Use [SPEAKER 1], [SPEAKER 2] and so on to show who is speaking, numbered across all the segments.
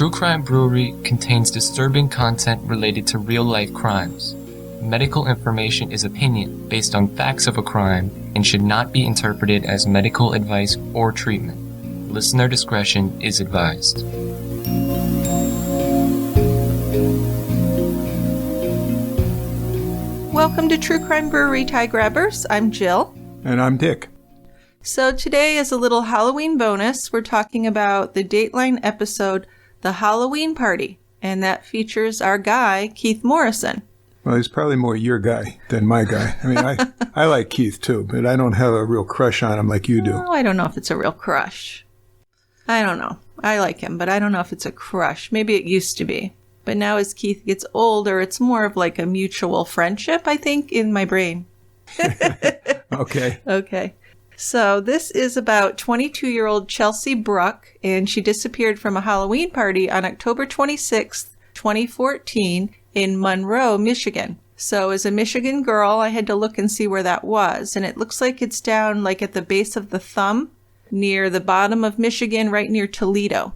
[SPEAKER 1] True Crime Brewery contains disturbing content related to real-life crimes. Medical information is opinion based on facts of a crime and should not be interpreted as medical advice or treatment. Listener discretion is advised.
[SPEAKER 2] Welcome to True Crime Brewery Tie Grabbers. I'm Jill.
[SPEAKER 3] And I'm Dick.
[SPEAKER 2] So today, as a little Halloween bonus, we're talking about the Dateline episode, The Halloween Party, and that features our guy, Keith Morrison.
[SPEAKER 3] Well, he's probably more your guy than my guy. I mean, I like Keith too, but I don't have a real crush on him like you do.
[SPEAKER 2] Oh, I don't know if it's a real crush. I don't know. I like him, but I don't know if it's a crush. Maybe it used to be. But now as Keith gets older, it's more of like a mutual friendship, I think, in my brain. Okay. So this is about 22-year-old Chelsea Bruck, and she disappeared from a Halloween party on October 26th, 2014 in Monroe, Michigan. So as a Michigan girl, I had to look and see where that was, and it looks like it's down like at the base of the thumb, near the bottom of Michigan, right near Toledo.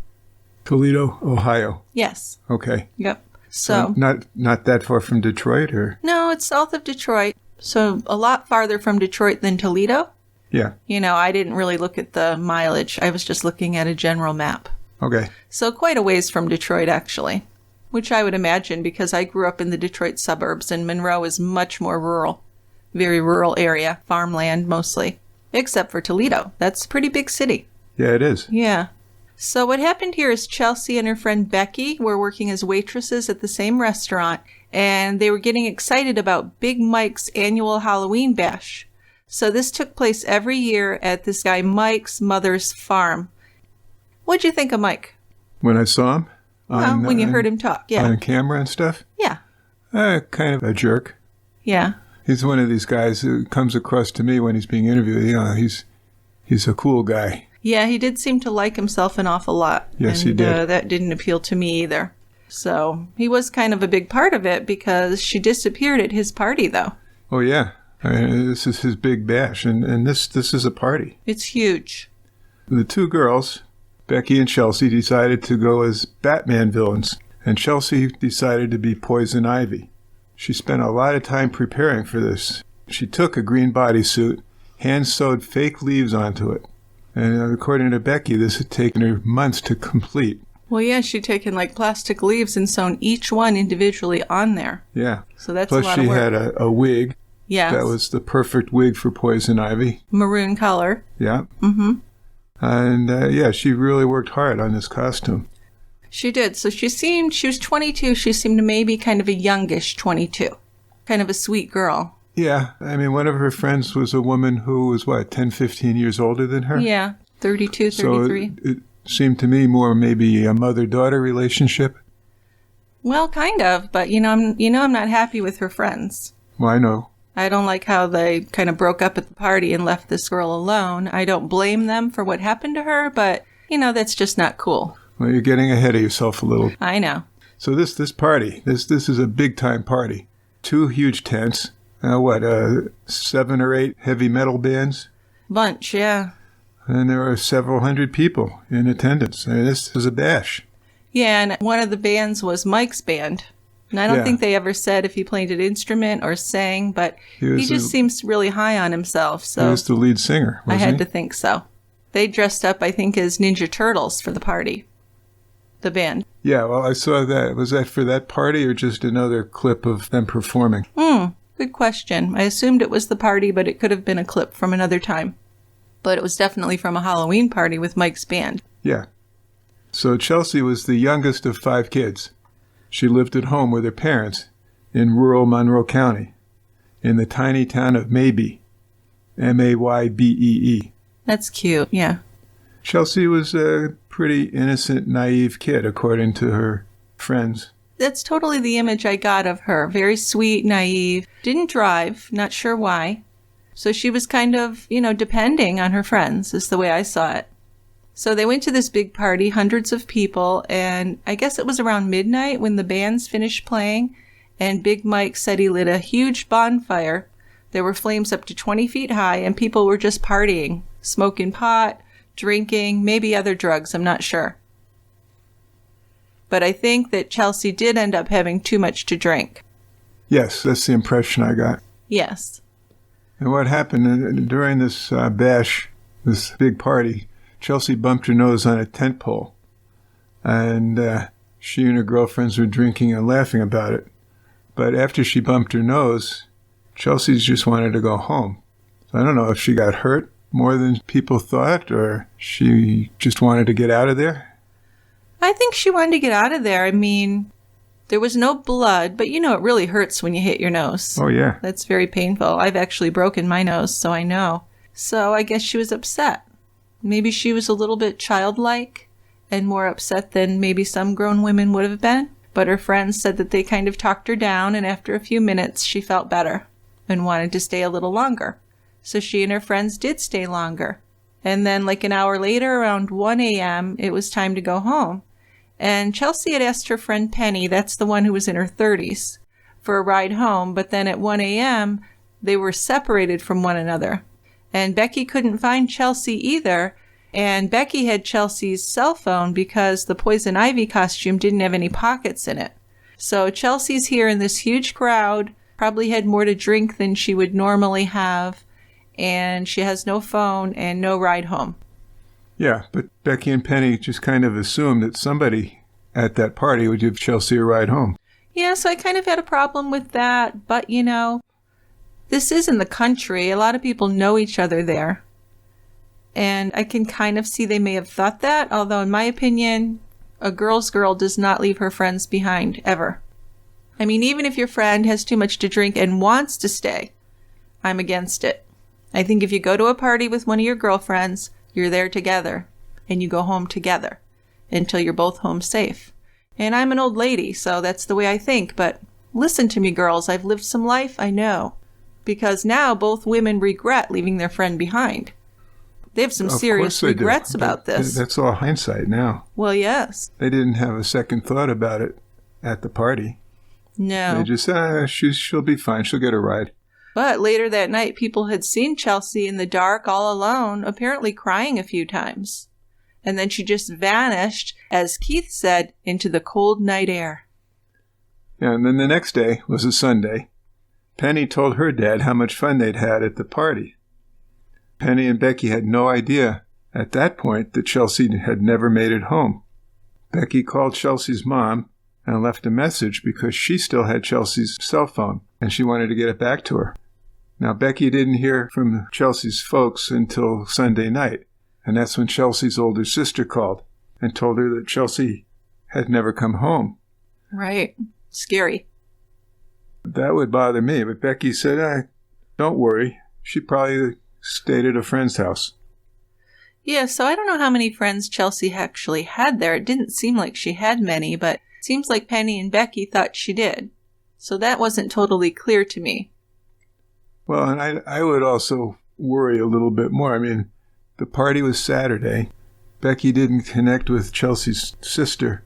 [SPEAKER 3] Toledo, Ohio.
[SPEAKER 2] Yes.
[SPEAKER 3] Okay.
[SPEAKER 2] Yep. So
[SPEAKER 3] not that far from Detroit, or?
[SPEAKER 2] No, it's south of Detroit. So a lot farther from Detroit than Toledo.
[SPEAKER 3] Yeah.
[SPEAKER 2] You know, I didn't really look at the mileage. I was just looking at a general map.
[SPEAKER 3] Okay.
[SPEAKER 2] So quite a ways from Detroit, actually, which I would imagine because I grew up in the Detroit suburbs, and Monroe is much more rural. Very rural area, farmland mostly, except for Toledo. That's a pretty big city.
[SPEAKER 3] Yeah, it is.
[SPEAKER 2] Yeah. So what happened here is Chelsea and her friend Becky were working as waitresses at the same restaurant, and they were getting excited about Big Mike's annual Halloween bash. So this took place every year at this guy Mike's mother's farm. What'd you think of Mike?
[SPEAKER 3] When I saw him?
[SPEAKER 2] When you heard him talk, yeah.
[SPEAKER 3] On camera and stuff?
[SPEAKER 2] Yeah.
[SPEAKER 3] Kind of a jerk.
[SPEAKER 2] Yeah.
[SPEAKER 3] He's one of these guys who comes across to me when he's being interviewed. You know, he's a cool guy.
[SPEAKER 2] Yeah, he did seem to like himself an awful lot.
[SPEAKER 3] Yes, he did.
[SPEAKER 2] That didn't appeal to me either. So he was kind of a big part of it because she disappeared at his party, though.
[SPEAKER 3] Oh, yeah. I mean, this is his big bash, and this is a party.
[SPEAKER 2] It's huge.
[SPEAKER 3] The two girls, Becky and Chelsea, decided to go as Batman villains, and Chelsea decided to be Poison Ivy. She spent a lot of time preparing for this. She took a green bodysuit, hand-sewed fake leaves onto it. And according to Becky, this had taken her months to complete.
[SPEAKER 2] Well, yeah, she'd taken like plastic leaves and sewn each one individually on there.
[SPEAKER 3] Yeah.
[SPEAKER 2] So that's
[SPEAKER 3] Plus
[SPEAKER 2] a lot of work.
[SPEAKER 3] Plus she had a wig.
[SPEAKER 2] Yes.
[SPEAKER 3] That was the perfect wig for Poison Ivy.
[SPEAKER 2] Maroon color.
[SPEAKER 3] Yeah.
[SPEAKER 2] Mm-hmm.
[SPEAKER 3] And she really worked hard on this costume.
[SPEAKER 2] She did. So she was 22. She seemed maybe kind of a youngish 22. Kind of a sweet girl.
[SPEAKER 3] Yeah. I mean, one of her friends was a woman who was, 10, 15 years older than her?
[SPEAKER 2] Yeah. 32, 33.
[SPEAKER 3] So it seemed to me more maybe a mother-daughter relationship.
[SPEAKER 2] Well, kind of. But, I'm not happy with her friends.
[SPEAKER 3] Well, I know.
[SPEAKER 2] I don't like how they kind of broke up at the party and left this girl alone. I don't blame them for what happened to her, but, that's just not cool.
[SPEAKER 3] Well, you're getting ahead of yourself a little.
[SPEAKER 2] I know.
[SPEAKER 3] So this party, this is a big-time party. 2 huge tents. 7 or 8 heavy metal bands?
[SPEAKER 2] Bunch, yeah.
[SPEAKER 3] And there are several hundred people in attendance. I mean, this is a bash.
[SPEAKER 2] Yeah, and one of the bands was Mike's band. And I don't think they ever said if he played an instrument or sang, but he just seems really high on himself. So
[SPEAKER 3] he was the lead singer, wasn't he?
[SPEAKER 2] I had to think so. They dressed up, I think, as Ninja Turtles for the party. The band.
[SPEAKER 3] Yeah, well, I saw that. Was that for that party or just another clip of them performing?
[SPEAKER 2] Good question. I assumed it was the party, but it could have been a clip from another time. But it was definitely from a Halloween party with Mike's band.
[SPEAKER 3] Yeah. So Chelsea was the youngest of 5 kids. She lived at home with her parents in rural Monroe County, in the tiny town of Maybee, Maybee.
[SPEAKER 2] That's cute, yeah.
[SPEAKER 3] Chelsea was a pretty innocent, naive kid, according to her friends.
[SPEAKER 2] That's totally the image I got of her. Very sweet, naive, didn't drive, not sure why. So she was kind of, depending on her friends, is the way I saw it. So they went to this big party, hundreds of people, and I guess it was around midnight when the bands finished playing, and Big Mike said he lit a huge bonfire. There were flames up to 20 feet high, and people were just partying, smoking pot, drinking, maybe other drugs, I'm not sure. But I think that Chelsea did end up having too much to drink.
[SPEAKER 3] Yes, that's the impression I got.
[SPEAKER 2] Yes.
[SPEAKER 3] And what happened during this bash, this big party, Chelsea bumped her nose on a tent pole. And she and her girlfriends were drinking and laughing about it. But after she bumped her nose, Chelsea just wanted to go home. So I don't know if she got hurt more than people thought, or she just wanted to get out of there.
[SPEAKER 2] I think she wanted to get out of there. I mean, there was no blood, but it really hurts when you hit your nose.
[SPEAKER 3] Oh, yeah.
[SPEAKER 2] That's very painful. I've actually broken my nose, so I know. So I guess she was upset. Maybe she was a little bit childlike and more upset than maybe some grown women would have been. But her friends said that they kind of talked her down, and after a few minutes, she felt better and wanted to stay a little longer. So she and her friends did stay longer. And then like an hour later, around 1 a.m., it was time to go home. And Chelsea had asked her friend Penny, that's the one who was in her 30s, for a ride home. But then at 1 a.m., they were separated from one another. And Becky couldn't find Chelsea either. And Becky had Chelsea's cell phone because the poison ivy costume didn't have any pockets in it. So Chelsea's here in this huge crowd, probably had more to drink than she would normally have, and she has no phone and no ride home.
[SPEAKER 3] Yeah, but Becky and Penny just kind of assumed that somebody at that party would give Chelsea a ride home.
[SPEAKER 2] Yeah, so I kind of had a problem with that, but this is in the country. A lot of people know each other there. And I can kind of see they may have thought that, although in my opinion, a girl's girl does not leave her friends behind, ever. I mean, even if your friend has too much to drink and wants to stay, I'm against it. I think if you go to a party with one of your girlfriends, you're there together, and you go home together until you're both home safe. And I'm an old lady, so that's the way I think, but listen to me, girls, I've lived some life, I know. Because now both women regret leaving their friend behind. They have some serious regrets about this.
[SPEAKER 3] That's all hindsight now.
[SPEAKER 2] Well, yes.
[SPEAKER 3] They didn't have a second thought about it at the party.
[SPEAKER 2] No.
[SPEAKER 3] They just said, she'll be fine. She'll get a ride.
[SPEAKER 2] But later that night, people had seen Chelsea in the dark all alone, apparently crying a few times. And then she just vanished, as Keith said, into the cold night air.
[SPEAKER 3] Yeah, and then the next day was a Sunday. Penny told her dad how much fun they'd had at the party. Penny and Becky had no idea at that point that Chelsea had never made it home. Becky called Chelsea's mom and left a message because she still had Chelsea's cell phone and she wanted to get it back to her. Now, Becky didn't hear from Chelsea's folks until Sunday night, and that's when Chelsea's older sister called and told her that Chelsea had never come home.
[SPEAKER 2] Right. Scary.
[SPEAKER 3] That would bother me, but Becky said, don't worry. She probably stayed at a friend's house.
[SPEAKER 2] Yeah, so I don't know how many friends Chelsea actually had there. It didn't seem like she had many, but it seems like Penny and Becky thought she did. So that wasn't totally clear to me.
[SPEAKER 3] Well, and I would also worry a little bit more. I mean, the party was Saturday. Becky didn't connect with Chelsea's sister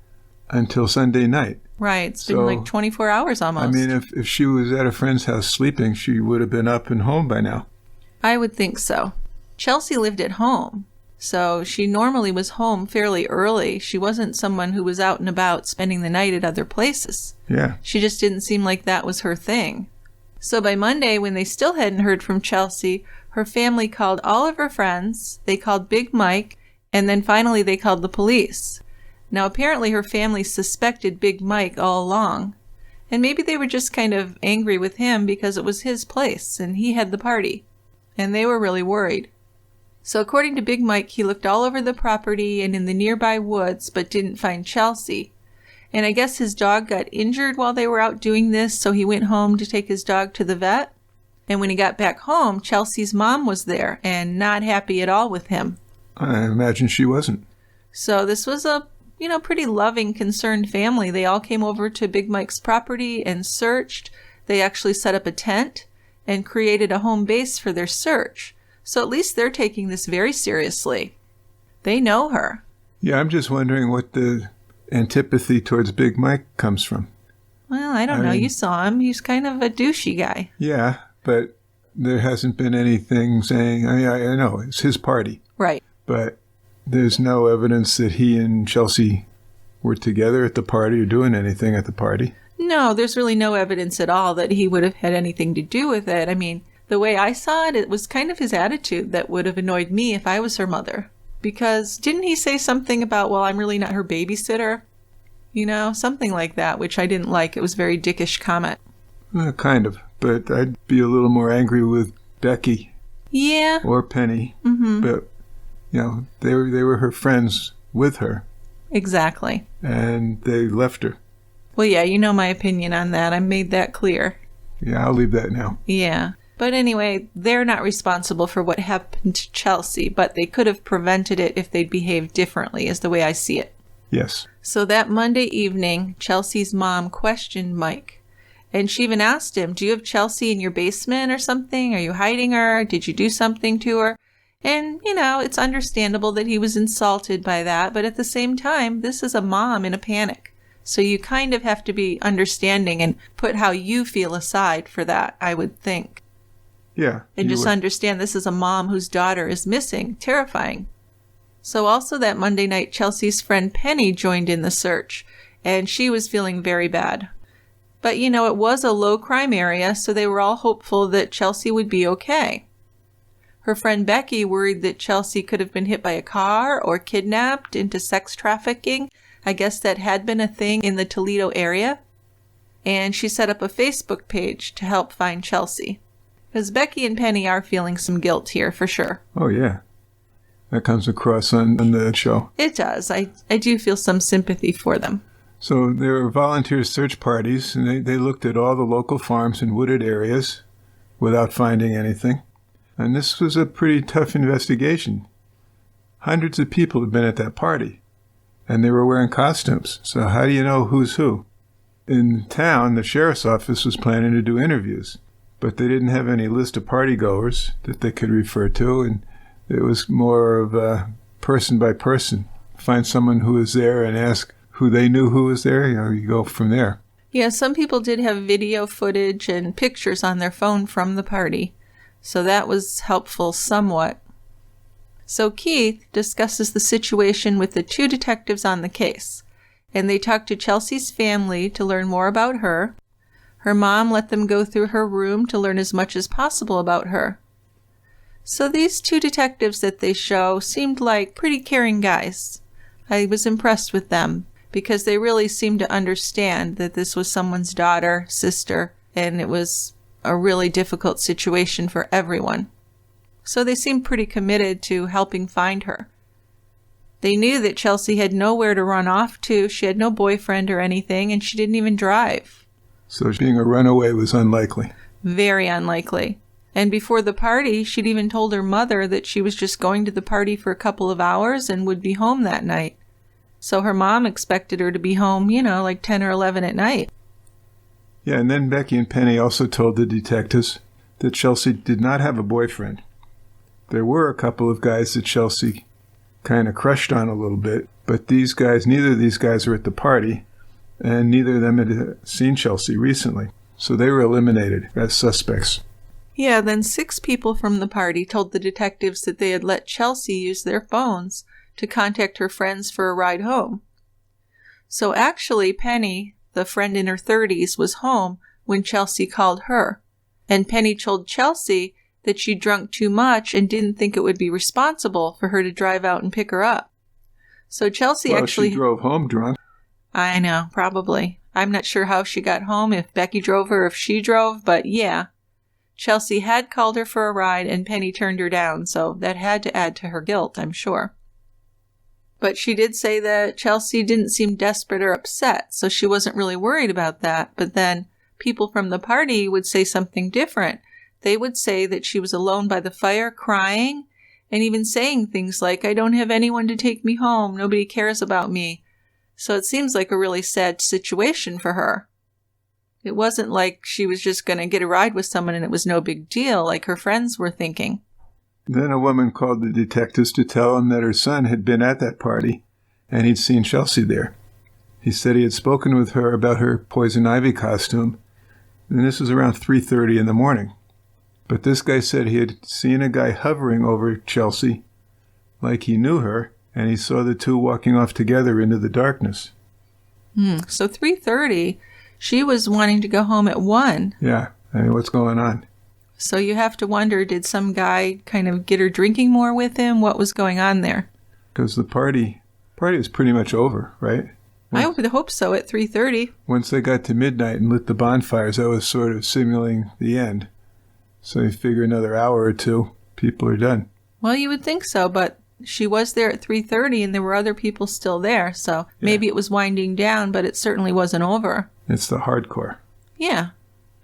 [SPEAKER 3] until Sunday night.
[SPEAKER 2] Right. It's been like 24 hours almost.
[SPEAKER 3] I mean, if she was at a friend's house sleeping, she would have been up and home by now.
[SPEAKER 2] I would think so. Chelsea lived at home, so she normally was home fairly early. She wasn't someone who was out and about spending the night at other places.
[SPEAKER 3] Yeah.
[SPEAKER 2] She just didn't seem like that was her thing. So by Monday, when they still hadn't heard from Chelsea, her family called all of her friends, they called Big Mike, and then finally they called the police. Now apparently her family suspected Big Mike all along, and maybe they were just kind of angry with him because it was his place and he had the party. And they were really worried. So according to Big Mike, he looked all over the property and in the nearby woods, but didn't find Chelsea. And I guess his dog got injured while they were out doing this, so he went home to take his dog to the vet. And when he got back home, Chelsea's mom was there and not happy at all with him.
[SPEAKER 3] I imagine she wasn't.
[SPEAKER 2] So this was a, pretty loving, concerned family. They all came over to Big Mike's property and searched. They actually set up a tent and created a home base for their search. So at least they're taking this very seriously. They know her.
[SPEAKER 3] Yeah, I'm just wondering what the antipathy towards Big Mike comes from.
[SPEAKER 2] Well, I don't know. You saw him. He's kind of a douchey guy.
[SPEAKER 3] Yeah, but there hasn't been anything saying, I know, it's his party.
[SPEAKER 2] Right.
[SPEAKER 3] But there's no evidence that he and Chelsea were together at the party or doing anything at the party.
[SPEAKER 2] No, there's really no evidence at all that he would have had anything to do with it. I mean, the way I saw it, it was kind of his attitude that would have annoyed me if I was her mother. Because didn't he say something about, well, I'm really not her babysitter? You know, something like that, which I didn't like. It was a very dickish comment.
[SPEAKER 3] Kind of. But I'd be a little more angry with Becky.
[SPEAKER 2] Yeah.
[SPEAKER 3] Or Penny.
[SPEAKER 2] Mm-hmm.
[SPEAKER 3] But, you know, they were her friends with her.
[SPEAKER 2] Exactly.
[SPEAKER 3] And they left her.
[SPEAKER 2] Well, yeah, you know my opinion on that. I made that clear.
[SPEAKER 3] Yeah, I'll leave that now.
[SPEAKER 2] Yeah. But anyway, they're not responsible for what happened to Chelsea, but they could have prevented it if they'd behaved differently, is the way I see it.
[SPEAKER 3] Yes.
[SPEAKER 2] So that Monday evening, Chelsea's mom questioned Mike. And she even asked him, do you have Chelsea in your basement or something? Are you hiding her? Did you do something to her? And, you know, it's understandable that he was insulted by that, but at the same time, this is a mom in a panic. So you kind of have to be understanding and put how you feel aside for that, I would think.
[SPEAKER 3] Yeah.
[SPEAKER 2] And just understand this is a mom whose daughter is missing. Terrifying. So also that Monday night, Chelsea's friend Penny joined in the search, and she was feeling very bad. But, you know, it was a low crime area, so they were all hopeful that Chelsea would be okay. Her friend Becky worried that Chelsea could have been hit by a car or kidnapped into sex trafficking. I guess that had been a thing in the Toledo area. And she set up a Facebook page to help find Chelsea. Because Becky and Penny are feeling some guilt here, for sure.
[SPEAKER 3] Oh, yeah. That comes across on the show.
[SPEAKER 2] It does. I do feel some sympathy for them.
[SPEAKER 3] So there were volunteer search parties, and they looked at all the local farms and wooded areas without finding anything. And this was a pretty tough investigation. Hundreds of people had been at that party, and they were wearing costumes. So how do you know who's who? In town, the sheriff's office was planning to do interviews, but they didn't have any list of partygoers that they could refer to, and it was more of a person by person. Find someone who was there and ask who they knew who was there. You know, you go from there.
[SPEAKER 2] Yeah, some people did have video footage and pictures on their phone from the party, so that was helpful somewhat. So Keith discusses the situation with the two detectives on the case, and they talked to Chelsea's family to learn more about her. Her mom let them go through her room to learn as much as possible about her. So these two detectives that they show seemed like pretty caring guys. I was impressed with them because they really seemed to understand that this was someone's daughter, sister, and it was a really difficult situation for everyone. So they seemed pretty committed to helping find her. They knew that Chelsea had nowhere to run off to. She had no boyfriend or anything, and she didn't even drive.
[SPEAKER 3] So being a runaway was unlikely.
[SPEAKER 2] Very unlikely. And before the party, she'd even told her mother that she was just going to the party for a couple of hours and would be home that night. So her mom expected her to be home, you know, like 10 or 11 at night.
[SPEAKER 3] Yeah, and then Becky and Penny also told the detectives that Chelsea did not have a boyfriend. There were a couple of guys that Chelsea kind of crushed on a little bit, but neither of these guys were at the party, and neither of them had seen Chelsea recently. So they were eliminated as suspects.
[SPEAKER 2] Yeah, then 6 people from the party told the detectives that they had let Chelsea use their phones to contact her friends for a ride home. So actually, Penny, the friend in her 30s, was home when Chelsea called her. And Penny told Chelsea that she drunk too much and didn't think it would be responsible for her to drive out and pick her up. So Chelsea
[SPEAKER 3] she drove home drunk.
[SPEAKER 2] I know, probably. I'm not sure how she got home, if Becky drove her, if she drove, but yeah. Chelsea had called her for a ride and Penny turned her down, so that had to add to her guilt, I'm sure. But she did say that Chelsea didn't seem desperate or upset, so she wasn't really worried about that. But then people from the party would say something different. They would say that she was alone by the fire crying and even saying things like, I don't have anyone to take me home. Nobody cares about me. So it seems like a really sad situation for her. It wasn't like she was just going to get a ride with someone and it was no big deal like her friends were thinking.
[SPEAKER 3] Then a woman called the detectives to tell them that her son had been at that party and he'd seen Chelsea there. He said he had spoken with her about her poison ivy costume, and this was around 3:30 in the morning. But this guy said he had seen a guy hovering over Chelsea like he knew her, and he saw the two walking off together into the darkness.
[SPEAKER 2] So 3:30, she was wanting to go home at 1.
[SPEAKER 3] Yeah. I mean, what's going on?
[SPEAKER 2] So you have to wonder, did some guy kind of get her drinking more with him? What was going on there?
[SPEAKER 3] Because the party is pretty much over, right?
[SPEAKER 2] I would hope so at 3:30.
[SPEAKER 3] Once they got to midnight and lit the bonfires, that was sort of signaling the end. So you figure another hour or two, people are done.
[SPEAKER 2] Well, you would think so, but she was there at 3:30 and there were other people still there. So maybe it was winding down, but it certainly wasn't over.
[SPEAKER 3] It's the hardcore.
[SPEAKER 2] Yeah.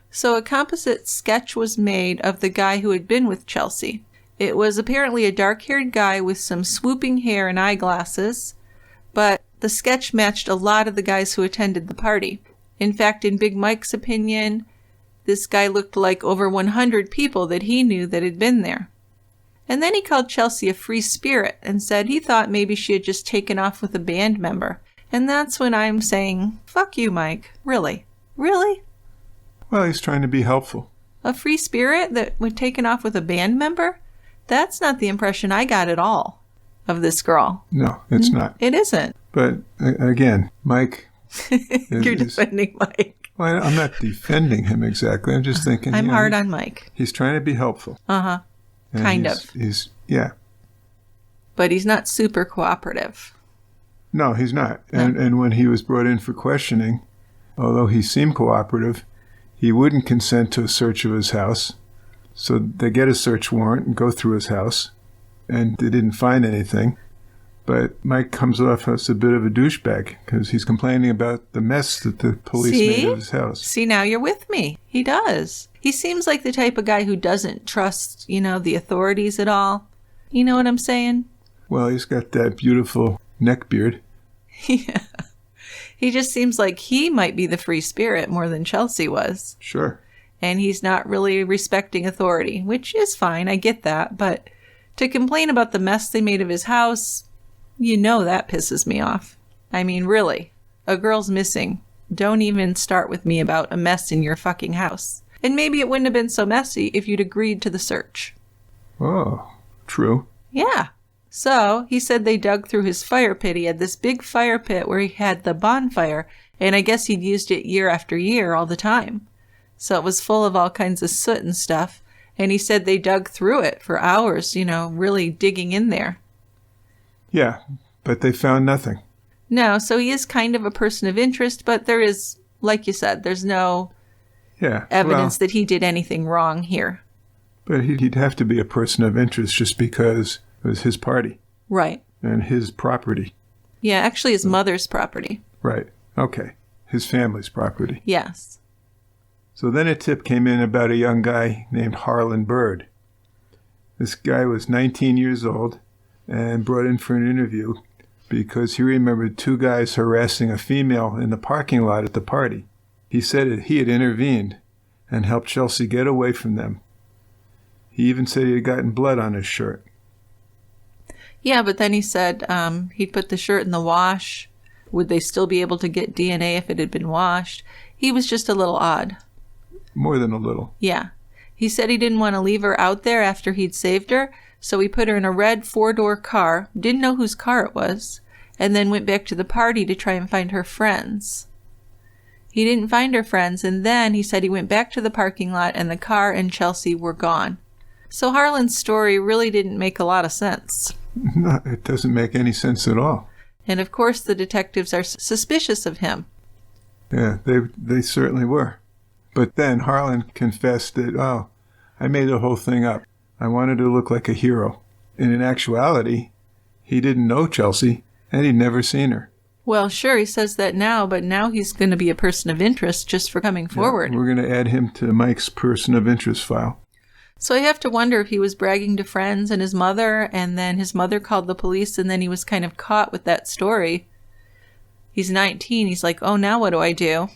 [SPEAKER 2] So a composite sketch was made of the guy who had been with Chelsea. It was apparently a dark-haired guy with some swooping hair and eyeglasses, but the sketch matched a lot of the guys who attended the party. In fact, in Big Mike's opinion, this guy looked like over 100 people that he knew that had been there. And then he called Chelsea a free spirit and said he thought maybe she had just taken off with a band member. And that's when I'm saying, fuck you, Mike. Really? Really?
[SPEAKER 3] Well, he's trying to be helpful.
[SPEAKER 2] A free spirit that would taken off with a band member? That's not the impression I got at all of this girl.
[SPEAKER 3] No, it's not.
[SPEAKER 2] It isn't.
[SPEAKER 3] But again, Mike...
[SPEAKER 2] You're defending Mike.
[SPEAKER 3] Well, I'm not defending him exactly. I'm just thinking...
[SPEAKER 2] I'm hard on Mike.
[SPEAKER 3] He's trying to be helpful.
[SPEAKER 2] Uh-huh. Kind of.
[SPEAKER 3] Yeah.
[SPEAKER 2] But he's not super cooperative.
[SPEAKER 3] No, he's not.
[SPEAKER 2] No.
[SPEAKER 3] And when he was brought in for questioning, although he seemed cooperative, he wouldn't consent to a search of his house. So they get a search warrant and go through his house, and they didn't find anything. But Mike comes off as a bit of a douchebag because he's complaining about the mess that the police made of his house.
[SPEAKER 2] See, now you're with me. He does. He seems like the type of guy who doesn't trust, the authorities at all. You know what I'm saying?
[SPEAKER 3] Well, he's got that beautiful neck beard.
[SPEAKER 2] Yeah. He just seems like he might be the free spirit more than Chelsea was.
[SPEAKER 3] Sure.
[SPEAKER 2] And he's not really respecting authority, which is fine. I get that. But to complain about the mess they made of his house, that pisses me off. I mean, really. A girl's missing. Don't even start with me about a mess in your fucking house. And maybe it wouldn't have been so messy if you'd agreed to the search.
[SPEAKER 3] Oh, true.
[SPEAKER 2] Yeah. So, he said they dug through his fire pit. He had this big fire pit where he had the bonfire, and I guess he'd used it year after year all the time. So it was full of all kinds of soot and stuff, and he said they dug through it for hours, really digging in there.
[SPEAKER 3] Yeah, but they found nothing.
[SPEAKER 2] No, so he is kind of a person of interest, but there is, like you said, there's no evidence that he did anything wrong here.
[SPEAKER 3] But he'd have to be a person of interest just because it was his party.
[SPEAKER 2] Right.
[SPEAKER 3] And his property.
[SPEAKER 2] Yeah, actually his mother's property.
[SPEAKER 3] Right. Okay. His family's property.
[SPEAKER 2] Yes.
[SPEAKER 3] So then a tip came in about a young guy named Harlan Bird. This guy was 19 years old and brought in for an interview because he remembered two guys harassing a female in the parking lot at the party. He said that he had intervened and helped Chelsea get away from them. He even said he had gotten blood on his shirt.
[SPEAKER 2] Yeah, but then he said he'd put the shirt in the wash. Would they still be able to get DNA if it had been washed? He was just a little odd.
[SPEAKER 3] More than a little.
[SPEAKER 2] Yeah. He said he didn't want to leave her out there after he'd saved her, so he put her in a red 4-door car, didn't know whose car it was, and then went back to the party to try and find her friends. He didn't find her friends, and then he said he went back to the parking lot and the car and Chelsea were gone. So Harlan's story really didn't make a lot of sense.
[SPEAKER 3] No, it doesn't make any sense at all.
[SPEAKER 2] And of course the detectives are suspicious of him.
[SPEAKER 3] Yeah, they certainly were. But then Harlan confessed that, I made the whole thing up. I wanted to look like a hero. And in actuality, he didn't know Chelsea, and he'd never seen her.
[SPEAKER 2] Well, sure, he says that now, but now he's going to be a person of interest just for coming forward.
[SPEAKER 3] We're going to add him to Mike's person of interest file.
[SPEAKER 2] So I have to wonder if he was bragging to friends and his mother, and then his mother called the police, and then he was kind of caught with that story. He's 19. He's like, oh, now what do I do?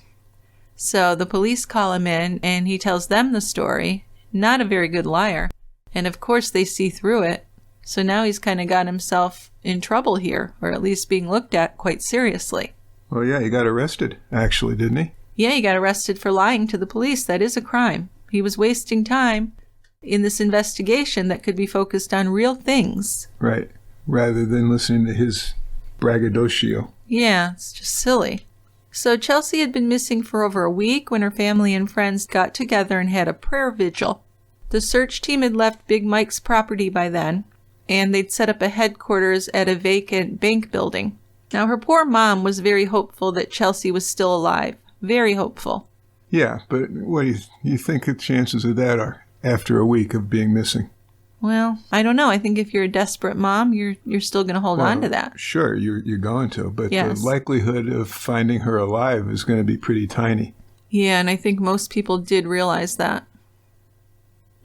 [SPEAKER 2] So the police call him in, and he tells them the story. Not a very good liar. And of course they see through it. So now he's kind of got himself in trouble here, or at least being looked at quite seriously.
[SPEAKER 3] Well, yeah, he got arrested, actually, didn't he?
[SPEAKER 2] Yeah, he got arrested for lying to the police. That is a crime. He was wasting time in this investigation that could be focused on real things.
[SPEAKER 3] Right. Rather than listening to his braggadocio.
[SPEAKER 2] Yeah, it's just silly. So Chelsea had been missing for over a week when her family and friends got together and had a prayer vigil. The search team had left Big Mike's property by then, and they'd set up a headquarters at a vacant bank building. Now, her poor mom was very hopeful that Chelsea was still alive. Very hopeful.
[SPEAKER 3] Yeah, but what do you think the chances of that are after a week of being missing?
[SPEAKER 2] Well, I don't know. I think if you're a desperate mom, you're still going to hold on to that.
[SPEAKER 3] Sure, you're going to, but
[SPEAKER 2] Yes.
[SPEAKER 3] the likelihood of finding her alive is going to be pretty tiny.
[SPEAKER 2] Yeah, and I think most people did realize that.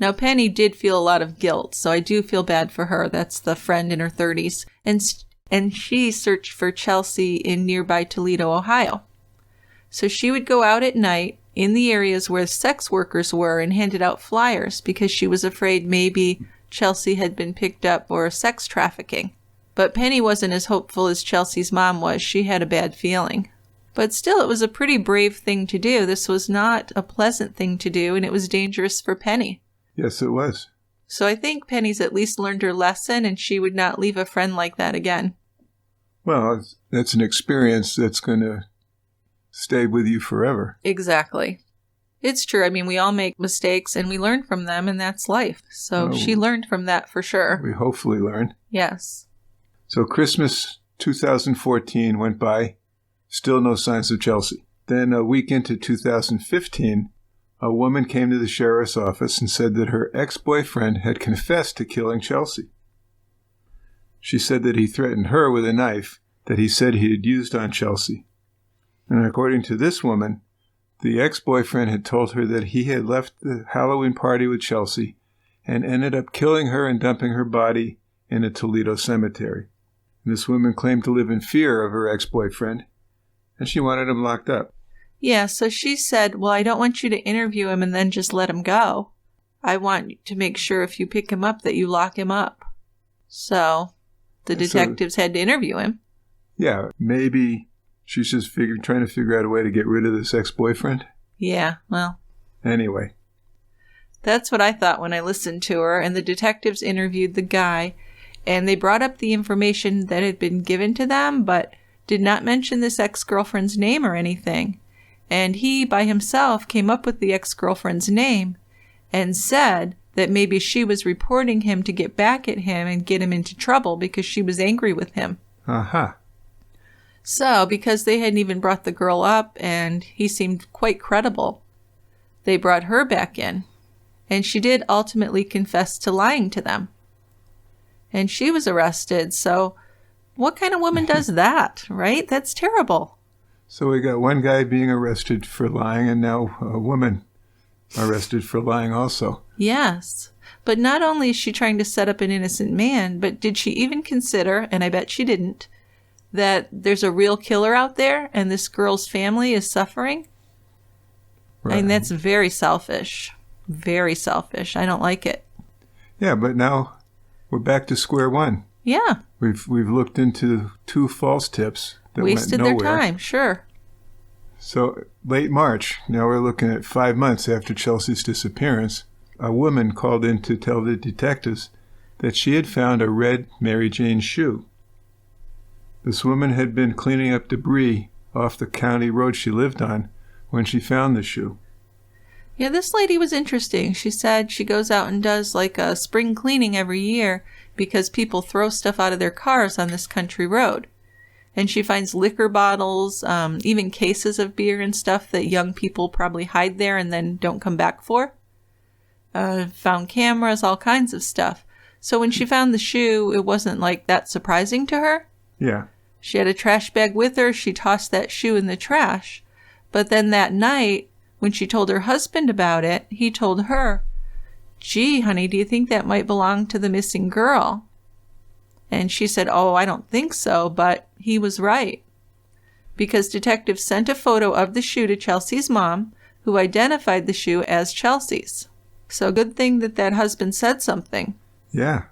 [SPEAKER 2] Now, Penny did feel a lot of guilt, so I do feel bad for her. That's the friend in her 30s. And she searched for Chelsea in nearby Toledo, Ohio. So she would go out at night in the areas where sex workers were and handed out flyers because she was afraid maybe Chelsea had been picked up for sex trafficking. But Penny wasn't as hopeful as Chelsea's mom was. She had a bad feeling. But still, it was a pretty brave thing to do. This was not a pleasant thing to do, and it was dangerous for Penny.
[SPEAKER 3] Yes, it was.
[SPEAKER 2] So I think Penny's at least learned her lesson, and she would not leave a friend like that again.
[SPEAKER 3] Well, that's an experience that's going to stay with you forever.
[SPEAKER 2] Exactly. It's true. I mean, we all make mistakes, and we learn from them, and that's life. So she learned from that for sure.
[SPEAKER 3] We hopefully learn.
[SPEAKER 2] Yes.
[SPEAKER 3] So Christmas 2014 went by, still no signs of Chelsea. Then a week into 2015, a woman came to the sheriff's office and said that her ex-boyfriend had confessed to killing Chelsea. She said that he threatened her with a knife that he said he had used on Chelsea. And according to this woman, the ex-boyfriend had told her that he had left the Halloween party with Chelsea and ended up killing her and dumping her body in a Toledo cemetery. And this woman claimed to live in fear of her ex-boyfriend, and she wanted him locked up.
[SPEAKER 2] Yeah, so she said, well, I don't want you to interview him and then just let him go. I want to make sure if you pick him up that you lock him up. So the detectives had to interview him.
[SPEAKER 3] Yeah, maybe she's just trying to figure out a way to get rid of this ex-boyfriend.
[SPEAKER 2] Yeah, well.
[SPEAKER 3] Anyway.
[SPEAKER 2] That's what I thought when I listened to her, and the detectives interviewed the guy, and they brought up the information that had been given to them, but did not mention this ex-girlfriend's name or anything. And he, by himself, came up with the ex-girlfriend's name and said that maybe she was reporting him to get back at him and get him into trouble because she was angry with him.
[SPEAKER 3] Aha.
[SPEAKER 2] So, because they hadn't even brought the girl up and he seemed quite credible, they brought her back in. And she did ultimately confess to lying to them. And she was arrested, so what kind of woman does that, right? That's terrible.
[SPEAKER 3] So we got one guy being arrested for lying and now a woman arrested for lying also.
[SPEAKER 2] Yes. But not only is she trying to set up an innocent man, but did she even consider, and I bet she didn't, that there's a real killer out there and this girl's family is suffering?
[SPEAKER 3] Right.
[SPEAKER 2] And that's very selfish. Very selfish. I don't like it.
[SPEAKER 3] Yeah, but now we're back to square one.
[SPEAKER 2] Yeah.
[SPEAKER 3] We've looked into 2 false tips that
[SPEAKER 2] Wasted
[SPEAKER 3] went nowhere.
[SPEAKER 2] their time, sure.
[SPEAKER 3] So late March, now we're looking at 5 months after Chelsea's disappearance, a woman called in to tell the detectives that she had found a red Mary Jane shoe. This woman had been cleaning up debris off the county road she lived on when she found the shoe.
[SPEAKER 2] Yeah, this lady was interesting. She said she goes out and does like a spring cleaning every year because people throw stuff out of their cars on this country road. And she finds liquor bottles, even cases of beer and stuff that young people probably hide there and then don't come back for. Found cameras, all kinds of stuff. So when she found the shoe, it wasn't like that surprising to her.
[SPEAKER 3] Yeah.
[SPEAKER 2] She had a trash bag with her. She tossed that shoe in the trash. But then that night, when she told her husband about it, he told her, "Gee, honey, do you think that might belong to the missing girl?" And she said, "Oh, I don't think so," but he was right. Because detectives sent a photo of the shoe to Chelsea's mom, who identified the shoe as Chelsea's. So good thing that husband said something.
[SPEAKER 3] Yeah.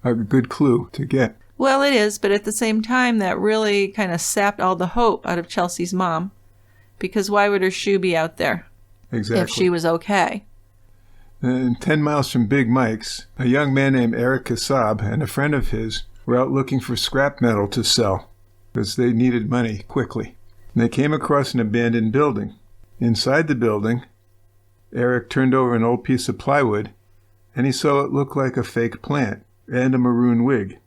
[SPEAKER 3] A good clue to get.
[SPEAKER 2] Well, it is, but at the same time, that really kind of sapped all the hope out of Chelsea's mom. Because why would her shoe be out there?
[SPEAKER 3] Exactly.
[SPEAKER 2] If she was okay?
[SPEAKER 3] And 10 miles from Big Mike's, a young man named Eric Kassab and a friend of his were out looking for scrap metal to sell because they needed money quickly. And they came across an abandoned building. Inside the building, Eric turned over an old piece of plywood, and he saw it look like a fake plant and a maroon wig.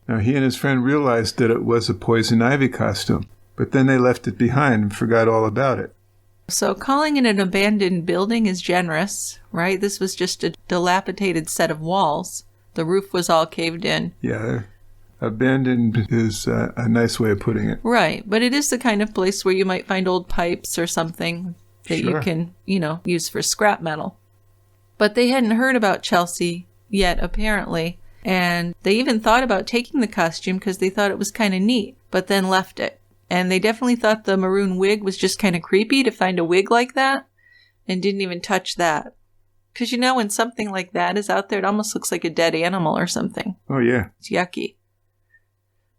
[SPEAKER 3] Now, he and his friend realized that it was a poison ivy costume, but then they left it behind and forgot all about it.
[SPEAKER 2] So calling it an abandoned building is generous, right? This was just a dilapidated set of walls. The roof was all caved in.
[SPEAKER 3] Yeah, abandoned is a nice way of putting it.
[SPEAKER 2] Right, but it is the kind of place where you might find old pipes or something that you can, use for scrap metal. But they hadn't heard about Chelsea yet, apparently. And they even thought about taking the costume because they thought it was kind of neat, but then left it. And they definitely thought the maroon wig was just kind of creepy to find a wig like that, and didn't even touch that. Because when something like that is out there, it almost looks like a dead animal or something.
[SPEAKER 3] Oh, yeah.
[SPEAKER 2] It's yucky.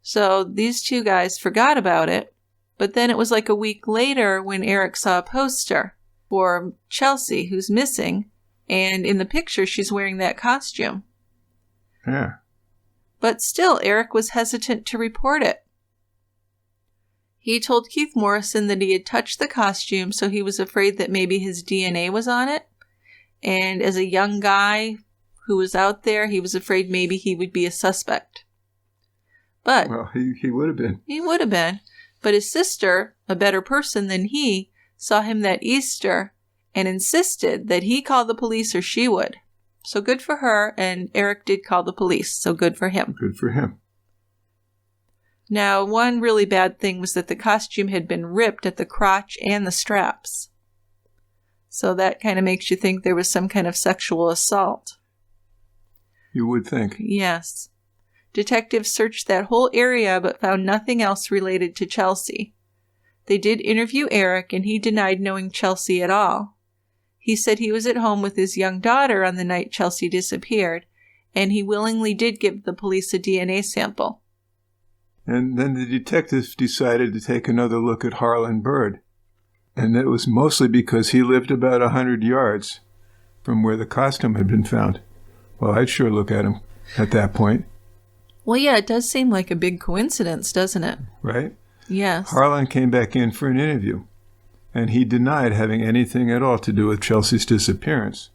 [SPEAKER 2] So these two guys forgot about it, but then it was like a week later when Eric saw a poster for Chelsea, who's missing, and in the picture she's wearing that costume.
[SPEAKER 3] Yeah.
[SPEAKER 2] But still, Eric was hesitant to report it. He told Keith Morrison that he had touched the costume, so he was afraid that maybe his DNA was on it. And as a young guy who was out there, he was afraid maybe he would be a suspect. But
[SPEAKER 3] well, he would have been.
[SPEAKER 2] He would have been. But his sister, a better person than he, saw him that Easter and insisted that he call the police or she would. So good for her, and Eric did call the police, so good for him.
[SPEAKER 3] Good for him.
[SPEAKER 2] Now, one really bad thing was that the costume had been ripped at the crotch and the straps. So that kind of makes you think there was some kind of sexual assault.
[SPEAKER 3] You would think.
[SPEAKER 2] Yes. Detectives searched that whole area but found nothing else related to Chelsea. They did interview Eric, and he denied knowing Chelsea at all. He said he was at home with his young daughter on the night Chelsea disappeared, and he willingly did give the police a DNA sample.
[SPEAKER 3] And then the detectives decided to take another look at Harlan Bird. And it was mostly because he lived about 100 yards from where the costume had been found. Well, I'd sure look at him at that point.
[SPEAKER 2] Well, yeah, it does seem like a big coincidence, doesn't it?
[SPEAKER 3] Right?
[SPEAKER 2] Yes.
[SPEAKER 3] Harlan came back in for an interview, and he denied having anything at all to do with Chelsea's disappearance.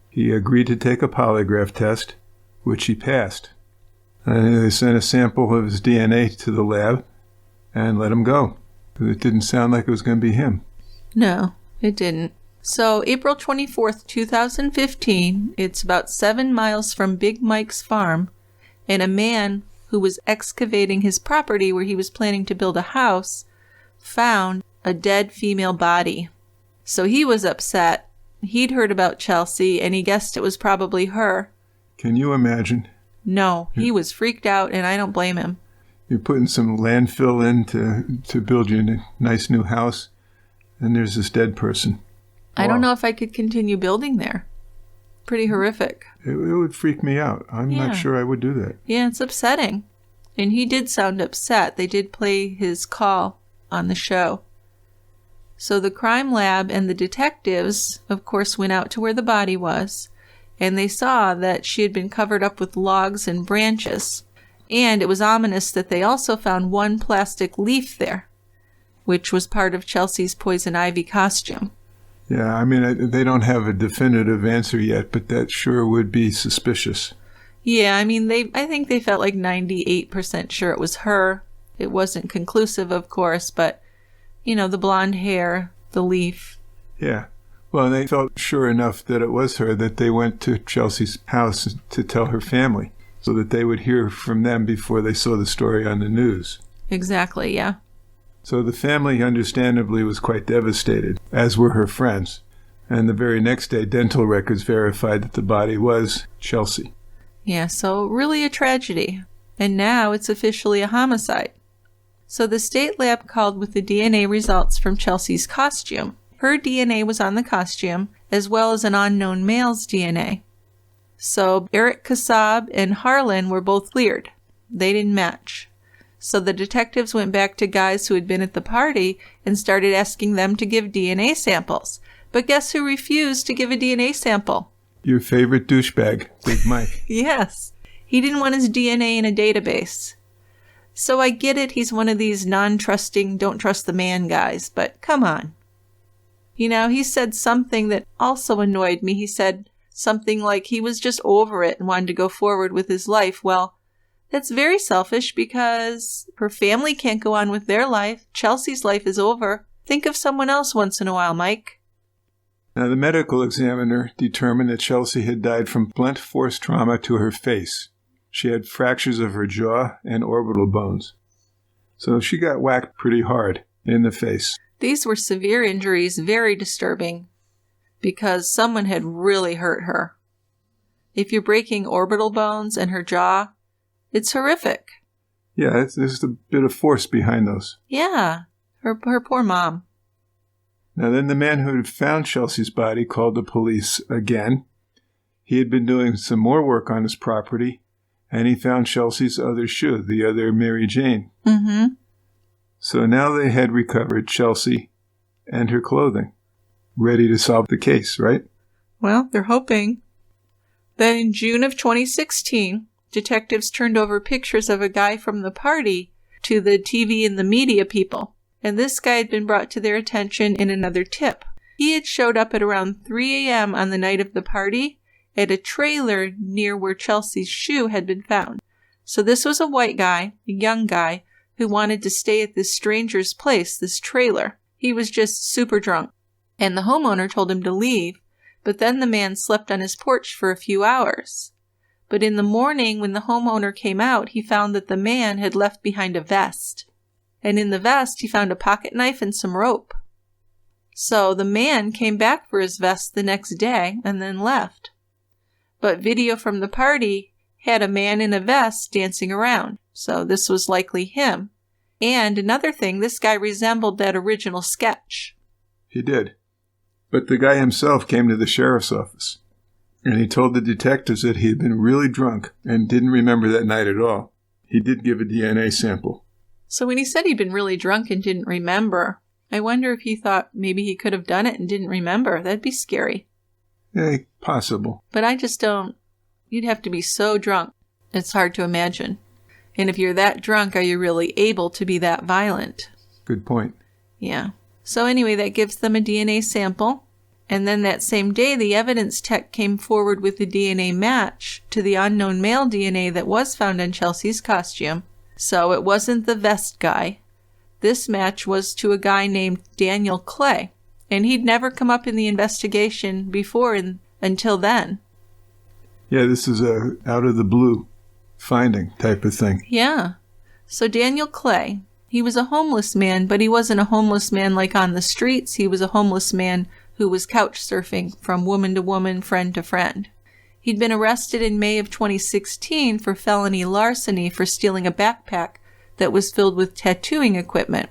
[SPEAKER 3] He agreed to take a polygraph test, which he passed. And they sent a sample of his DNA to the lab and let him go. It didn't sound like it was going to be him.
[SPEAKER 2] No, it didn't. So April 24th, 2015, it's about 7 miles from Big Mike's farm, and a man who was excavating his property where he was planning to build a house found a dead female body. So he was upset. He'd heard about Chelsea, and he guessed it was probably her.
[SPEAKER 3] Can you imagine?
[SPEAKER 2] No, he was freaked out, and I don't blame him.
[SPEAKER 3] You're putting some landfill in to build you a nice new house, and there's this dead person.
[SPEAKER 2] I don't know if I could continue building there. Pretty horrific.
[SPEAKER 3] It would freak me out. I'm not sure I would do that.
[SPEAKER 2] Yeah, it's upsetting. And he did sound upset. They did play his call on the show. So the crime lab and the detectives, of course, went out to where the body was, and they saw that she had been covered up with logs and branches. And it was ominous that they also found one plastic leaf there, which was part of Chelsea's poison ivy costume.
[SPEAKER 3] Yeah, I mean, they don't have a definitive answer yet, but that sure would be suspicious.
[SPEAKER 2] Yeah, I mean, I think they felt like 98% sure it was her. It wasn't conclusive, of course, but, the blonde hair, the leaf.
[SPEAKER 3] Yeah. Well, they felt sure enough that it was her that they went to Chelsea's house to tell her family so that they would hear from them before they saw the story on the news.
[SPEAKER 2] Exactly, yeah.
[SPEAKER 3] So the family, understandably, was quite devastated, as were her friends. And the very next day, dental records verified that the body was Chelsea.
[SPEAKER 2] Yeah, so really a tragedy. And now it's officially a homicide. So the state lab called with the DNA results from Chelsea's costume. Her DNA was on the costume, as well as an unknown male's DNA. So Eric Kassab and Harlan were both cleared. They didn't match. So the detectives went back to guys who had been at the party and started asking them to give DNA samples. But guess who refused to give a DNA sample?
[SPEAKER 3] Your favorite douchebag, Big Mike.
[SPEAKER 2] Yes. He didn't want his DNA in a database. So I get it, he's one of these non-trusting, don't trust the man guys, but come on. You know, he said something that also annoyed me. He said something like he was just over it and wanted to go forward with his life. Well, that's very selfish because her family can't go on with their life. Chelsea's life is over. Think of someone else once in a while, Mike.
[SPEAKER 3] Now, the medical examiner determined that Chelsea had died from blunt force trauma to her face. She had fractures of her jaw and orbital bones. So she got whacked pretty hard in the face.
[SPEAKER 2] These were severe injuries, very disturbing, because someone had really hurt her. If you're breaking orbital bones and her jaw, it's horrific.
[SPEAKER 3] Yeah, there's a bit of force behind those.
[SPEAKER 2] Yeah, her poor mom.
[SPEAKER 3] Now then, the man who had found Chelsea's body called the police again. He had been doing some more work on his property, and he found Chelsea's other shoe, the other Mary Jane.
[SPEAKER 2] Mm-hmm.
[SPEAKER 3] So now they had recovered Chelsea and her clothing, ready to solve the case, right?
[SPEAKER 2] Well, they're hoping. Then in June of 2016, detectives turned over pictures of a guy from the party to the TV and the media people. And this guy had been brought to their attention in another tip. He had showed up at around 3 a.m. on the night of the party at a trailer near where Chelsea's shoe had been found. So this was a white guy, a young guy, who wanted to stay at this stranger's place, this trailer. He was just super drunk. And the homeowner told him to leave, but then the man slept on his porch for a few hours. But in the morning, when the homeowner came out, he found that the man had left behind a vest. And in the vest, he found a pocket knife and some rope. So the man came back for his vest the next day and then left. But video from the party had a man in a vest dancing around. So this was likely him. And another thing, this guy resembled that original sketch.
[SPEAKER 3] He did. But the guy himself came to the sheriff's office, and he told the detectives that he had been really drunk and didn't remember that night at all. He did give a DNA sample.
[SPEAKER 2] So when he said he'd been really drunk and didn't remember, I wonder if he thought maybe he could have done it and didn't remember. That'd be scary.
[SPEAKER 3] Yeah, possible.
[SPEAKER 2] But I just don't. You'd have to be so drunk. It's hard to imagine. And if you're that drunk, are you really able to be that violent?
[SPEAKER 3] Good point.
[SPEAKER 2] Yeah. So anyway, that gives them a DNA sample. And then that same day, the evidence tech came forward with a DNA match to the unknown male DNA that was found on Chelsea's costume. So it wasn't the vest guy. This match was to a guy named Daniel Clay. And he'd never come up in the investigation before until then.
[SPEAKER 3] Yeah, this is a out of the blue finding type of thing.
[SPEAKER 2] Yeah. So Daniel Clay, he was a homeless man, but he wasn't a homeless man like on the streets. He was a homeless man who was couch surfing from woman to woman, friend to friend. He'd been arrested in May of 2016 for felony larceny for stealing a backpack that was filled with tattooing equipment.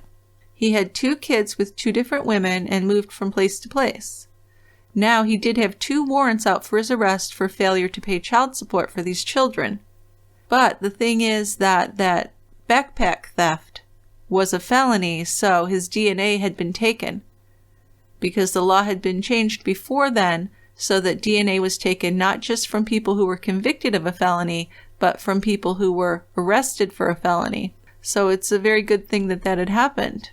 [SPEAKER 2] He had 2 kids with 2 different women and moved from place to place. Now, he did have 2 warrants out for his arrest for failure to pay child support for these children. But the thing is that backpack theft was a felony, so his DNA had been taken. Because the law had been changed before then, so that DNA was taken not just from people who were convicted of a felony, but from people who were arrested for a felony. So it's a very good thing that had happened.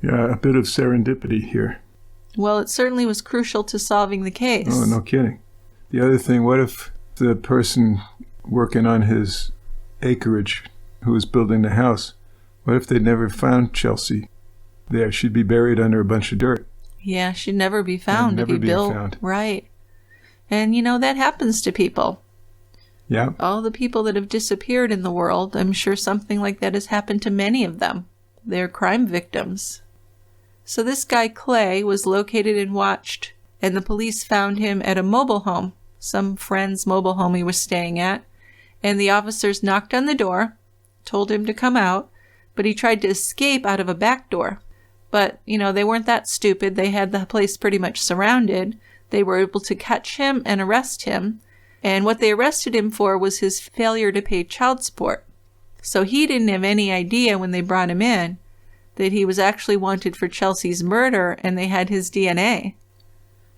[SPEAKER 3] Yeah, a bit of serendipity here.
[SPEAKER 2] Well, it certainly was crucial to solving the case.
[SPEAKER 3] Oh, no kidding. The other thing, what if the person working on his acreage who was building the house, what if they'd never found Chelsea there? She'd be buried under a bunch of dirt.
[SPEAKER 2] Yeah, she'd never be found if he built.
[SPEAKER 3] Found.
[SPEAKER 2] Right. And, that happens to people.
[SPEAKER 3] Yeah.
[SPEAKER 2] All the people that have disappeared in the world, I'm sure something like that has happened to many of them. They're crime victims. So this guy, Clay, was located and watched, and the police found him at a mobile home, some friend's mobile home he was staying at, and the officers knocked on the door, told him to come out, but he tried to escape out of a back door. But, they weren't that stupid. They had the place pretty much surrounded. They were able to catch him and arrest him, and what they arrested him for was his failure to pay child support. So he didn't have any idea when they brought him in that he was actually wanted for Chelsea's murder, and they had his DNA.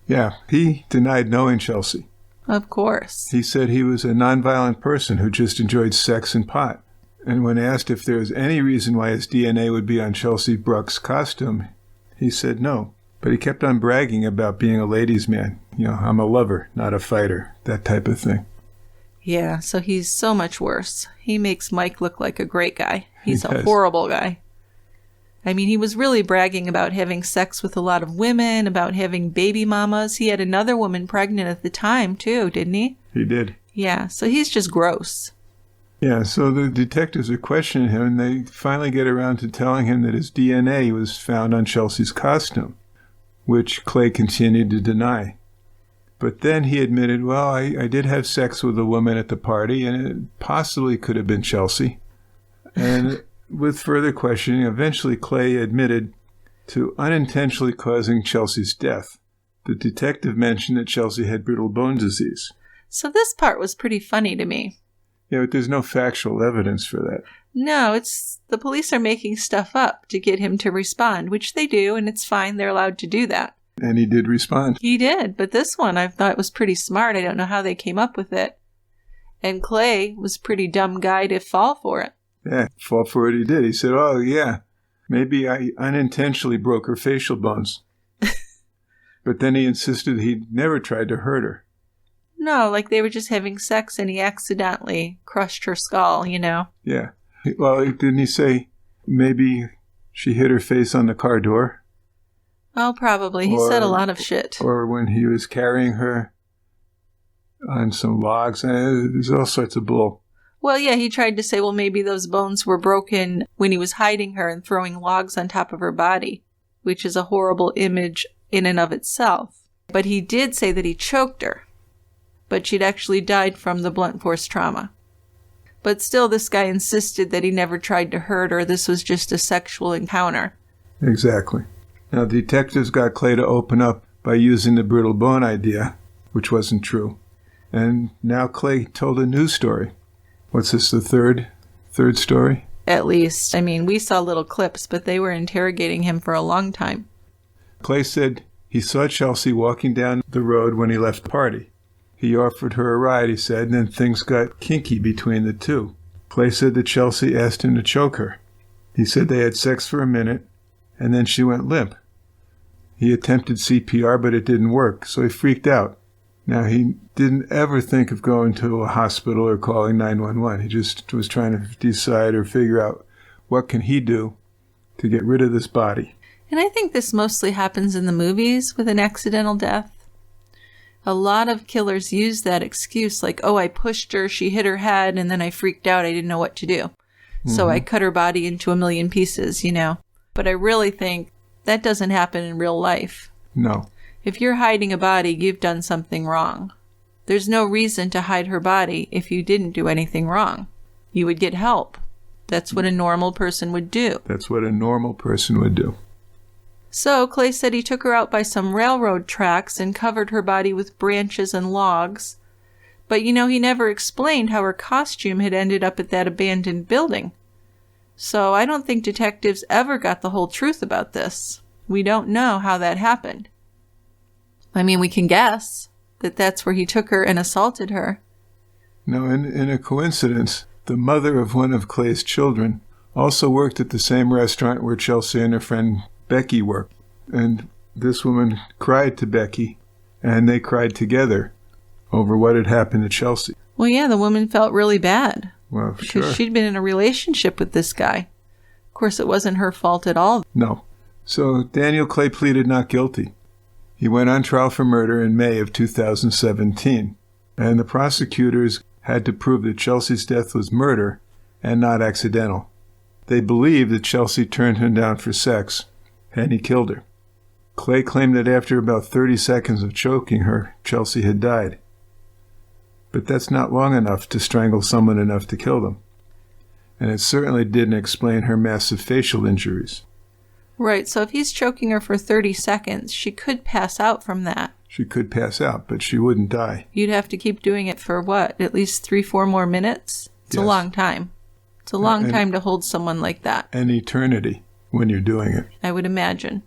[SPEAKER 3] Yeah, he denied knowing Chelsea.
[SPEAKER 2] Of course.
[SPEAKER 3] He said he was a nonviolent person who just enjoyed sex and pot. And when asked if there was any reason why his DNA would be on Chelsea Bruck's costume, he said no. But he kept on bragging about being a ladies' man. I'm a lover, not a fighter, that type of thing.
[SPEAKER 2] Yeah, so he's so much worse. He makes Mike look like a great guy. He's
[SPEAKER 3] He
[SPEAKER 2] a
[SPEAKER 3] does.
[SPEAKER 2] horrible guy. I mean, he was really bragging about having sex with a lot of women, about having baby mamas. He had another woman pregnant at the time, too, didn't he?
[SPEAKER 3] He did.
[SPEAKER 2] Yeah, so he's just gross.
[SPEAKER 3] Yeah, so the detectives are questioning him, and they finally get around to telling him that his DNA was found on Chelsea's costume, which Clay continued to deny. But then he admitted, well, I did have sex with a woman at the party, and it possibly could have been Chelsea. And with further questioning, eventually Clay admitted to unintentionally causing Chelsea's death. The detective mentioned that Chelsea had brittle bone disease.
[SPEAKER 2] So this part was pretty funny to me.
[SPEAKER 3] Yeah, but there's no factual evidence for that.
[SPEAKER 2] No, it's the police are making stuff up to get him to respond, which they do, and it's fine. They're allowed to do that.
[SPEAKER 3] And he did respond.
[SPEAKER 2] He did, but this one I thought was pretty smart. I don't know how they came up with it. And Clay was a pretty dumb guy to fall for it.
[SPEAKER 3] Yeah, fall for it he did. He said, oh, yeah, maybe I unintentionally broke her facial bones. But then he insisted he'd never tried to hurt her.
[SPEAKER 2] No, like they were just having sex and he accidentally crushed her skull,
[SPEAKER 3] Yeah. Well, didn't he say maybe she hit her face on the car door?
[SPEAKER 2] Oh, probably. He said a lot of shit.
[SPEAKER 3] Or when he was carrying her on some logs. There's all sorts of bull.
[SPEAKER 2] Well, yeah, he tried to say, well, maybe those bones were broken when he was hiding her and throwing logs on top of her body, which is a horrible image in and of itself. But he did say that he choked her, but she'd actually died from the blunt force trauma. But still, this guy insisted that he never tried to hurt her. This was just a sexual encounter.
[SPEAKER 3] Exactly. Now, detectives got Clay to open up by using the brittle bone idea, which wasn't true. And now Clay told a new story. What's this, the third story?
[SPEAKER 2] At least. I mean, we saw little clips, but they were interrogating him for a long time.
[SPEAKER 3] Clay said he saw Chelsea walking down the road when he left the party. He offered her a ride, he said, and then things got kinky between the two. Clay said that Chelsea asked him to choke her. He said they had sex for a minute, and then she went limp. He attempted CPR, but it didn't work, so he freaked out. Now, he didn't ever think of going to a hospital or calling 911. He just was trying to decide or figure out what can he do to get rid of this body.
[SPEAKER 2] And I think this mostly happens in the movies with an accidental death. A lot of killers use that excuse, like, oh, I pushed her, she hit her head, and then I freaked out, I didn't know what to do. So I cut her body into a million pieces, But I really think that doesn't happen in real life.
[SPEAKER 3] No.
[SPEAKER 2] If you're hiding a body, you've done something wrong. There's no reason to hide her body if you didn't do anything wrong. You would get help. That's what a normal person would do.
[SPEAKER 3] That's what a normal person would do.
[SPEAKER 2] So Clay said he took her out by some railroad tracks and covered her body with branches and logs. But he never explained how her costume had ended up at that abandoned building. So I don't think detectives ever got the whole truth about this. We don't know how that happened. I mean, we can guess that that's where he took her and assaulted her.
[SPEAKER 3] No, in a coincidence, the mother of one of Clay's children also worked at the same restaurant where Chelsea and her friend Becky worked. And this woman cried to Becky, and they cried together over what had happened to Chelsea.
[SPEAKER 2] Well, yeah, the woman felt really bad.
[SPEAKER 3] Well,
[SPEAKER 2] because
[SPEAKER 3] sure.
[SPEAKER 2] she'd been in a relationship with this guy. Of course, it wasn't her fault at all.
[SPEAKER 3] No. So Daniel Clay pleaded not guilty. He went on trial for murder in May of 2017, and the prosecutors had to prove that Chelsea's death was murder and not accidental. They believed that Chelsea turned him down for sex, and he killed her. Clay claimed that after about 30 seconds of choking her, Chelsea had died. But that's not long enough to strangle someone enough to kill them. And it certainly didn't explain her massive facial injuries.
[SPEAKER 2] Right, so if he's choking her for 30 seconds, she could pass out from that.
[SPEAKER 3] She could pass out, but she wouldn't die.
[SPEAKER 2] You'd have to keep doing it for what? At least 3-4 more minutes? It's
[SPEAKER 3] Yes.
[SPEAKER 2] a long time. It's a long time to hold someone like that.
[SPEAKER 3] An eternity when you're doing it.
[SPEAKER 2] I would imagine.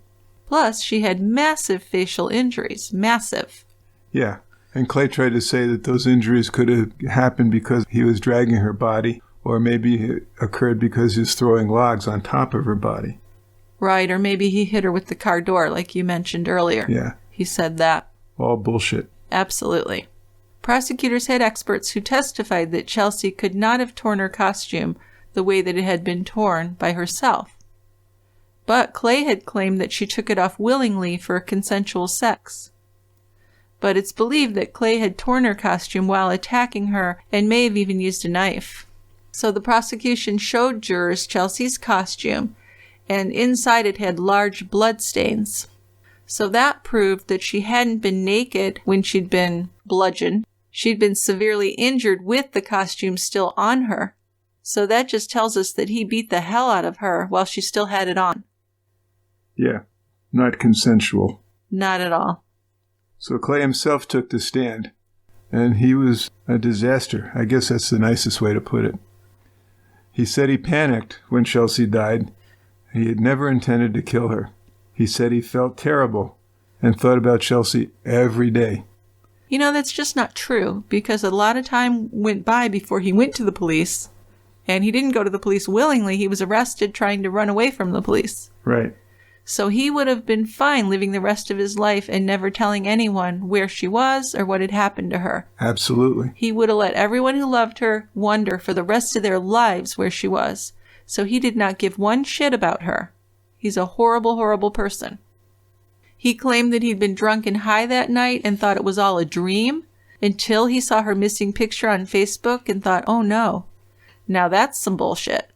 [SPEAKER 2] Plus, she had massive facial injuries. Massive.
[SPEAKER 3] Yeah, and Clay tried to say that those injuries could have happened because he was dragging her body Or maybe it occurred because he was throwing logs on top of her body.
[SPEAKER 2] Right, or maybe he hit her with the car door, like you mentioned earlier.
[SPEAKER 3] Yeah.
[SPEAKER 2] He said that.
[SPEAKER 3] All bullshit.
[SPEAKER 2] Absolutely. Prosecutors had experts who testified that Chelsea could not have torn her costume the way that it had been torn by herself. But Clay had claimed that she took it off willingly for consensual sex. But it's believed that Clay had torn her costume while attacking her and may have even used a knife. So the prosecution showed jurors Chelsea's costume, and inside it had large blood stains. So that proved that she hadn't been naked when she'd been bludgeoned. She'd been severely injured with the costume still on her. So that just tells us that he beat the hell out of her while she still had it on.
[SPEAKER 3] Yeah, not consensual.
[SPEAKER 2] Not at all.
[SPEAKER 3] So Clay himself took the stand, and he was a disaster. I guess that's the nicest way to put it. He said he panicked when Chelsea died. He had never intended to kill her. He said he felt terrible and thought about Chelsea every day.
[SPEAKER 2] You know, that's just not true, because a lot of time went by before he went to the police, and he didn't go to the police willingly. He was arrested trying to run away from the police.
[SPEAKER 3] Right.
[SPEAKER 2] So he would have been fine living the rest of his life and never telling anyone where she was or what had happened to her.
[SPEAKER 3] Absolutely.
[SPEAKER 2] He would have let everyone who loved her wonder for the rest of their lives where she was. So he did not give one shit about her. He's a horrible, horrible person. He claimed that he'd been drunk and high that night and thought it was all a dream until he saw her missing picture on Facebook and thought, oh no, now that's some bullshit.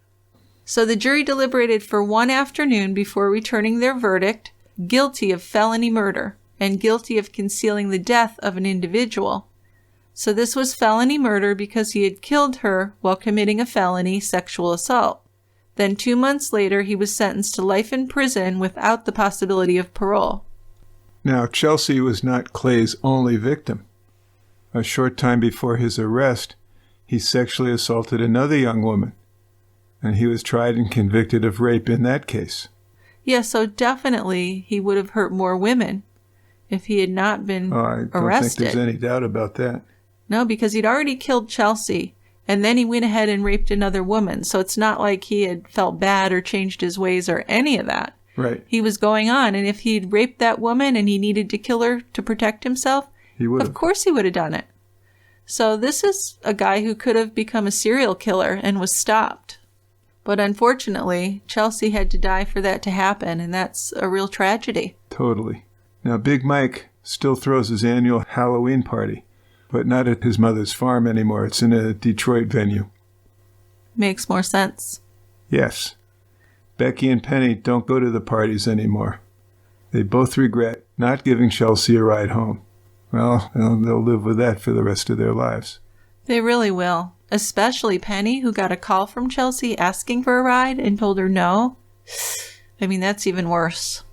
[SPEAKER 2] So the jury deliberated for one afternoon before returning their verdict, guilty of felony murder and guilty of concealing the death of an individual. So this was felony murder because he had killed her while committing a felony sexual assault. Then 2 months later, he was sentenced to life in prison without the possibility of parole.
[SPEAKER 3] Now, Chelsea was not Clay's only victim. A short time before his arrest, he sexually assaulted another young woman, and he was tried and convicted of rape in that case.
[SPEAKER 2] Yeah, so definitely he would have hurt more women if he had not been arrested.
[SPEAKER 3] I don't think there's any doubt about that.
[SPEAKER 2] No, because he'd already killed Chelsea, and then he went ahead and raped another woman. So it's not like he had felt bad or changed his ways or any of that.
[SPEAKER 3] Right.
[SPEAKER 2] He was going on, and if he'd raped that woman and he needed to kill her to protect himself,
[SPEAKER 3] he would have.
[SPEAKER 2] Of course he would have done it. So this is a guy who could have become a serial killer and was stopped. But unfortunately, Chelsea had to die for that to happen, and that's a real tragedy.
[SPEAKER 3] Totally. Now, Big Mike still throws his annual Halloween party, but not at his mother's farm anymore. It's in a Detroit venue.
[SPEAKER 2] Makes more sense.
[SPEAKER 3] Yes. Becky and Penny don't go to the parties anymore. They both regret not giving Chelsea a ride home. Well, they'll live with that for the rest of their lives.
[SPEAKER 2] They really will. Especially Penny, who got a call from Chelsea asking for a ride and told her no. I mean, that's even worse.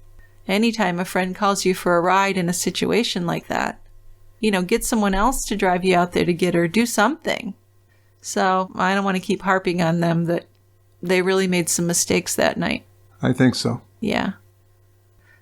[SPEAKER 2] Anytime a friend calls you for a ride in a situation like that, get someone else to drive you out there to get her. Do something. So I don't want to keep harping on them that they really made some mistakes that night.
[SPEAKER 3] I think so.
[SPEAKER 2] Yeah.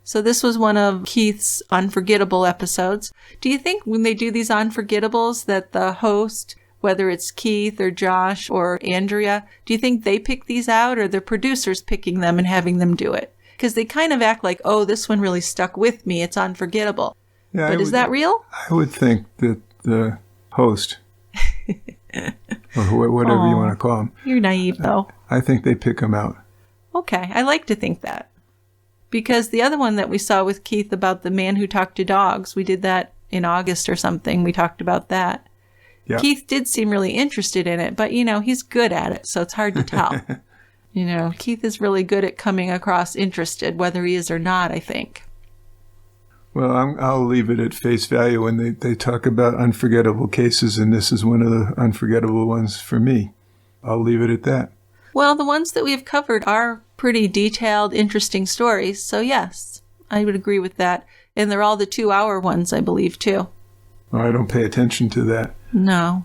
[SPEAKER 2] So this was one of Keith's unforgettable episodes. Do you think when they do these unforgettables that the host, whether it's Keith or Josh or Andrea, do you think they pick these out or the producers picking them and having them do it? Because they kind of act like, oh, this one really stuck with me. It's unforgettable.
[SPEAKER 3] Yeah,
[SPEAKER 2] but is that real?
[SPEAKER 3] I would think that the host, or whatever you want to call him.
[SPEAKER 2] You're naive, though.
[SPEAKER 3] I think they pick them out.
[SPEAKER 2] Okay, I like to think that. Because the other one that we saw with Keith about the man who talked to dogs, we did that in August or something. We talked about that. Yeah. Keith did seem really interested in it, but, he's good at it, so it's hard to tell. Keith is really good at coming across interested, whether he is or not, I think.
[SPEAKER 3] Well, I'll leave it at face value when they talk about unforgettable cases, and this is one of the unforgettable ones for me. I'll leave it at that.
[SPEAKER 2] Well, the ones that we've covered are pretty detailed, interesting stories, so yes, I would agree with that. And they're all the 2-hour ones, I believe, too.
[SPEAKER 3] Oh, I don't pay attention to that.
[SPEAKER 2] No,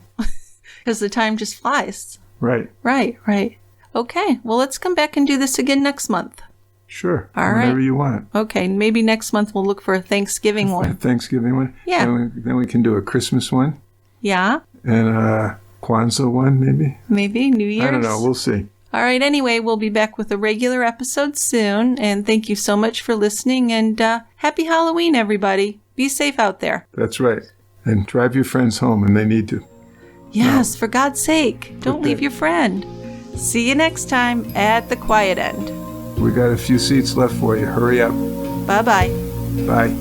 [SPEAKER 2] because the time just flies.
[SPEAKER 3] Right.
[SPEAKER 2] Right. Okay, well, let's come back and do this again next month.
[SPEAKER 3] Sure.
[SPEAKER 2] All
[SPEAKER 3] whenever
[SPEAKER 2] right.
[SPEAKER 3] you want.
[SPEAKER 2] Okay, maybe next month we'll look for a Thanksgiving one.
[SPEAKER 3] A Thanksgiving one?
[SPEAKER 2] Yeah.
[SPEAKER 3] Then we can do a Christmas one.
[SPEAKER 2] Yeah.
[SPEAKER 3] And a Kwanzaa one, maybe?
[SPEAKER 2] Maybe New Year's.
[SPEAKER 3] I don't know. We'll see.
[SPEAKER 2] All right. Anyway, we'll be back with a regular episode soon. And thank you so much for listening. And happy Halloween, everybody. Be safe out there.
[SPEAKER 3] That's right. And drive your friends home when they need to.
[SPEAKER 2] Yes, for God's sake. Don't leave your friend. See you next time at the quiet end.
[SPEAKER 3] We got a few seats left for you. Hurry up.
[SPEAKER 2] Bye-bye.
[SPEAKER 3] Bye.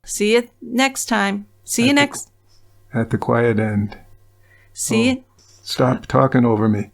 [SPEAKER 2] See you next time. See you next.
[SPEAKER 3] At the quiet end.
[SPEAKER 2] See you.
[SPEAKER 3] Stop talking over me.